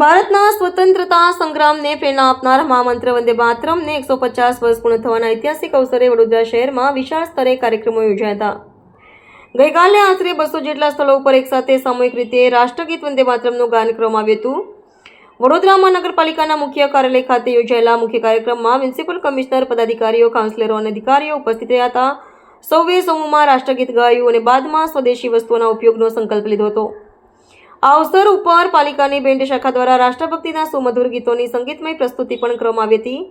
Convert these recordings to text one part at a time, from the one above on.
ભારતના સ્વતંત્રતા સંગ્રામને પ્રેરણા આપનાર મહામંત્ર વંદે માતરમને 150 વર્ષ પૂર્ણ થવાના ઐતિહાસિક અવસરે વડોદરા શહેરમાં વિશાળ સ્તરે કાર્યક્રમો યોજાયા હતા। ગઈકાલે આશરે 200 જેટલા સ્થળો ઉપર એકસાથે સામૂહિક રીતે રાષ્ટ્રગીત વંદે માતરમનું ગાન કરવામાં આવ્યું હતું। વડોદરા મહાનગરપાલિકાના મુખ્ય કાર્યાલય ખાતે યોજાયેલા મુખ્ય કાર્યક્રમમાં મ્યુનિસિપલ કમિશનર, પદાધિકારીઓ, કાઉન્સિલરો અને અધિકારીઓ ઉપસ્થિત રહ્યા હતા। સૌએ સમૂહમાં રાષ્ટ્રગીત ગાયું અને બાદમાં સ્વદેશી વસ્તુઓના ઉપયોગનો સંકલ્પ લીધો હતો। આ અવસર ઉપર પાલિકાની બેન્ડ શાખા દ્વારા રાષ્ટ્રભક્તિના સુમધુર ગીતોની સંગીતમય પ્રસ્તુતિ પણ કરવામાં આવી હતી।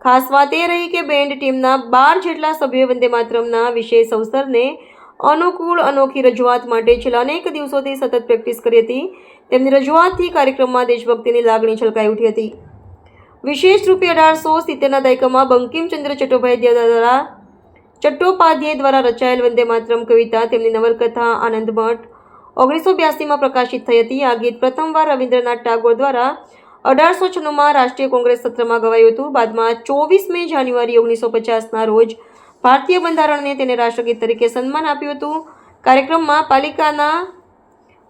ખાસ વાત એ રહી કે બેન્ડ ટીમના 12 જેટલા સભ્યોએ વંદે માતરમના વિશેષ અવસરને અનુકૂળ અનોખી રજૂઆત માટે છેલ્લા અનેક દિવસોથી સતત પ્રેક્ટિસ કરી હતી। તેમની રજૂઆતથી કાર્યક્રમમાં દેશભક્તિની લાગણી છલકાઈ ઉઠી હતી। વિશેષ રૂપે 1870ના દાયકામાં બંકિમચંદ્ર ચટ્ટોપાધ્યાય દ્વારા રચાયેલ વંદે માતરમ કવિતા, તેમની નવલકથા આનંદમઠ 1982માં પ્રકાશિત થઈ હતી। આ ગીત પ્રથમવાર રવિન્દ્રનાથ ટાગોર દ્વારા 1896માં રાષ્ટ્રીય કોંગ્રેસ સત્રમાં ગવાયું હતું। બાદમાં 24 જાન્યુઆરી 1950ના રોજ ભારતીય બંધારણને તેને રાષ્ટ્રગીત તરીકે સન્માન આપ્યું હતું। કાર્યક્રમમાં પાલિકાના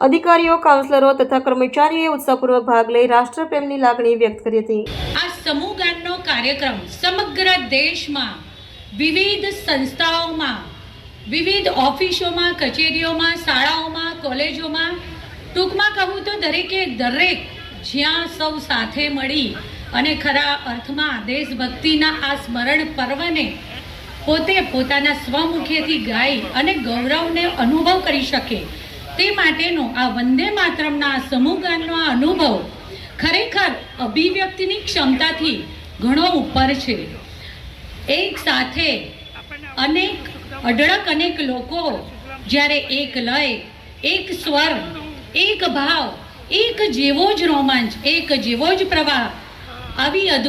અધિકારીઓ, કાઉન્સિલરો તથા કર્મચારીઓએ ઉત્સાહપૂર્વક ભાગ લઈ રાષ્ટ્રપ્રેમની લાગણી વ્યક્ત કરી હતી। આ સમૂહ ગાનનો કાર્યક્રમ સમગ્ર દેશમાં વિવિધ સંસ્થાઓમાં, વિવિધ ઓફિસોમાં, કચેરીઓમાં, શાળાઓમાં, કોલેજોમાં, ટૂંકમાં કહું તો દરેક જ્યાં સૌ સાથે મળી અને ખરા અર્થમાં દેશભક્તિના આ સ્મરણ પર્વને પોતે પોતાના સ્વમુખેથી ગાઈ અને ગૌરવને અનુભવ કરી શકે તે માટેનો આ વંદે માતરમના સમૂહ ગાનનો આ અનુભવ ખરેખર અભિવ્યક્તિની ક્ષમતાથી ઘણો ઉપર છે। એક સાથે અનેક લોકો જ્યારે એક લય, એક સ્વર, એક ભાવ, એક જેવો જ રોમાંચ, એક જેવો જ પ્રવાહ આવી